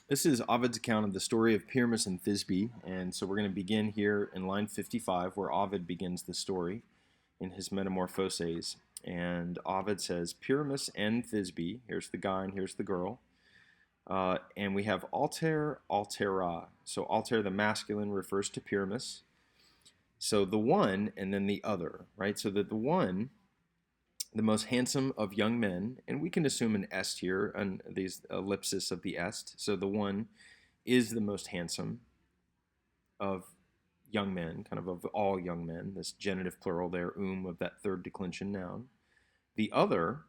This is Ovid's account of the story of Pyramus and Thisbe, and so we're going to begin here in line 55, where Ovid begins the story in his Metamorphoses. And Ovid says, Pyramus and Thisbe, here's the guy and here's the girl. And we have alter, altera. So alter, the masculine, refers to Pyramus. So the one and then the other, right? So that the one, the most handsome of young men, and we can assume an est here, and these ellipsis of the est. So the one is the most handsome of young men, kind of all young men, this genitive plural there, of that third declension noun. The other,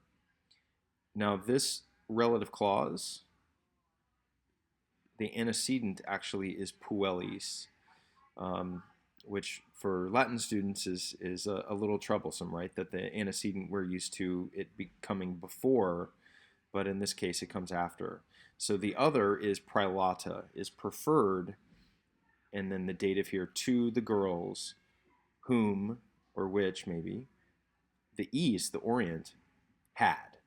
now this relative clause, the antecedent actually is puellis, which for Latin students is a little troublesome, right? That the antecedent, we're used to it coming before, but in this case it comes after. So the other is prelata, is preferred, and then the dative here, to the girls whom, or which maybe, the East, the Orient, had.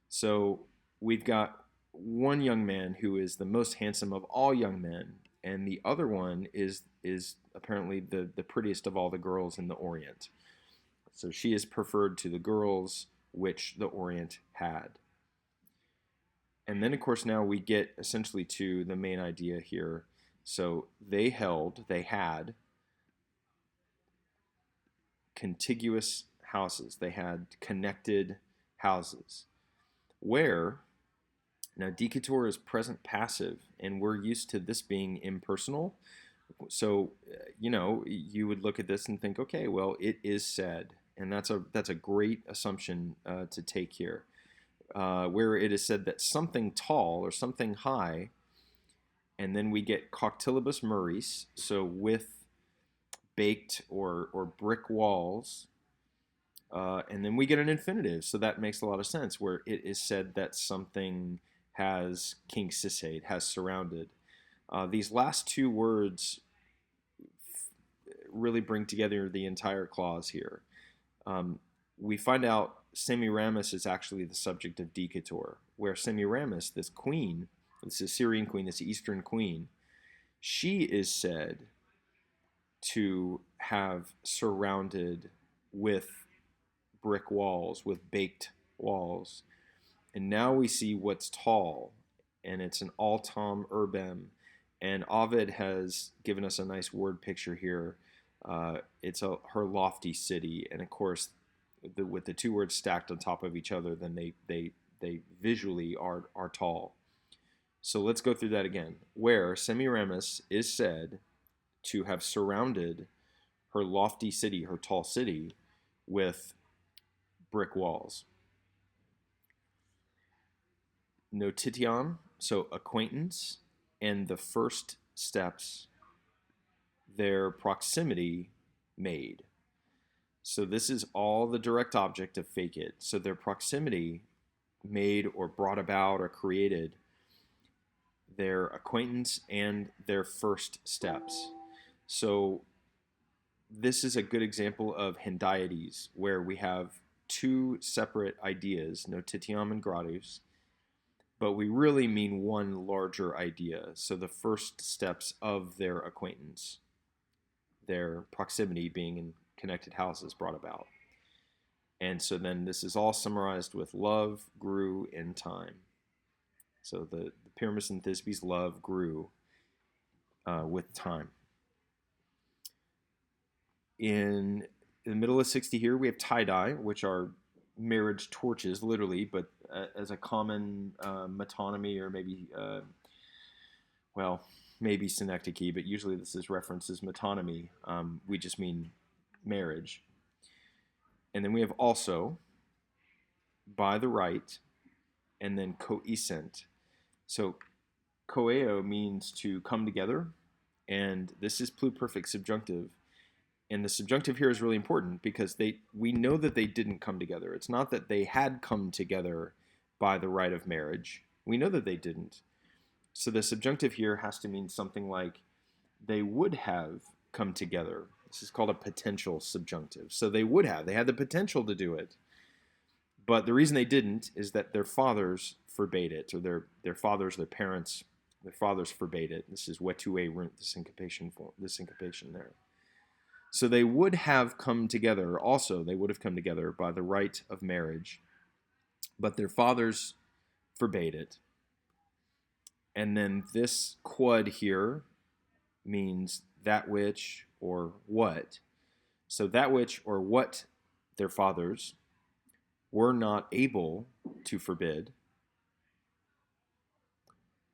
So we've got one young man who is the most handsome of all young men, and the other one is apparently the prettiest of all the girls in the Orient. So she is preferred to the girls which the Orient had. And then, of course, now we get essentially to the main idea here. So they had contiguous houses. They had connected houses. Where, now dicator is present passive, and we're used to this being impersonal. So, you would look at this and think, okay, well, it is said. And that's a great assumption to take here. Where it is said that something tall or something high, and then we get coctilibus muris, so with baked or brick walls, and then we get an infinitive, so that makes a lot of sense, where it is said that something has kingcisate, has surrounded. These last two words really bring together the entire clause here. We find out Semiramis is actually the subject of dicator, where Semiramis, this queen, this Assyrian queen, this Eastern queen, she is said to have surrounded with brick walls, with baked walls. And now we see what's tall, and it's an altam urbem. And Ovid has given us a nice word picture here. It's her lofty city, and of course, with the two words stacked on top of each other, then they visually are tall. So let's go through that again. Where Semiramis is said to have surrounded her lofty city, her tall city, with brick walls. Notitiam, so acquaintance, and the first steps, their proximity made. So this is all the direct object of fake it. So their proximity made or brought about or created their acquaintance and their first steps. So this is a good example of hendiades, where we have two separate ideas, notitiam and gradus, but we really mean one larger idea. So the first steps of their acquaintance, their proximity being in connected houses brought about. And so then this is all summarized with love grew in time. So the Pyramus and Thisbe's love grew with time. In the middle of 60 here, we have tie-dye, which are marriage torches, literally, but as a common metonymy, or maybe, maybe synecdoche, but usually this is referenced as metonymy. We just mean marriage. And then we have also, by the right, and then coescent. So koeo means to come together, and this is pluperfect subjunctive. And the subjunctive here is really important because we know that they didn't come together. It's not that they had come together by the right of marriage. We know that they didn't. So the subjunctive here has to mean something like they would have come together. This is called a potential subjunctive. So they had the potential to do it. But the reason they didn't is that their fathers forbade it, or their fathers, their parents Their fathers forbade it. This is wetue runt, the syncopation there. So they would have come together also, they would have come together by the rite of marriage, but their fathers forbade it. And then this quod here means that which or what. So that which or what their fathers were not able to forbid,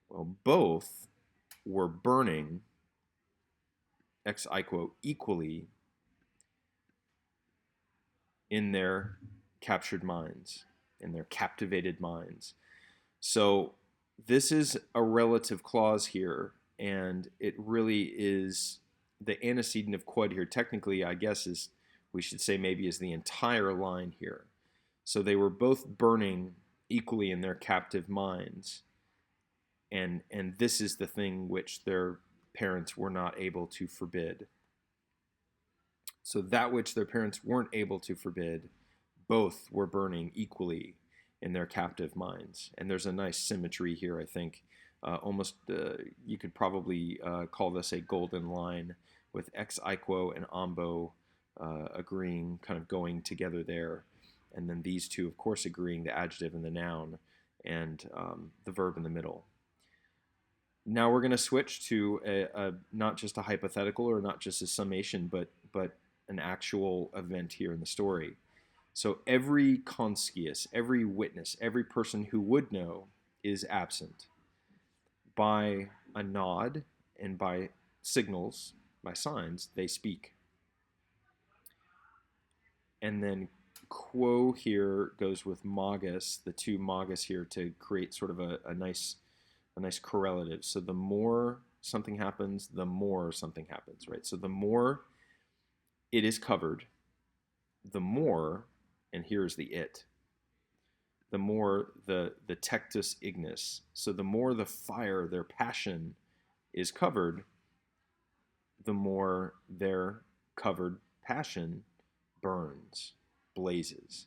well, both were burning ex aequo equally in their captured minds, in their captivated minds. So this is a relative clause here, and it really is the antecedent of quod here. Technically, I guess is we should say maybe is the entire line here. So they were both burning equally in their captive minds, and this is the thing which their parents were not able to forbid. So that which their parents weren't able to forbid, both were burning equally in their captive minds. And there's a nice symmetry here, I think. You could probably call this a golden line with ex aequo and ambo agreeing, kind of going together there. And then these two, of course, agreeing, the adjective and the noun, and the verb in the middle. Now we're going to switch to a not just a hypothetical or not just a summation, but an actual event here in the story. So every conscius, every witness, every person who would know is absent. By a nod and by signals, by signs, they speak. And then quo here goes with magus, the two magus here, to create sort of a nice correlative. So the more something happens, the more something happens, right? So the more it is covered, the more, and here's the it, the more the tectus ignis. So the more the fire, their passion, is covered, the more their covered passion burns, blazes.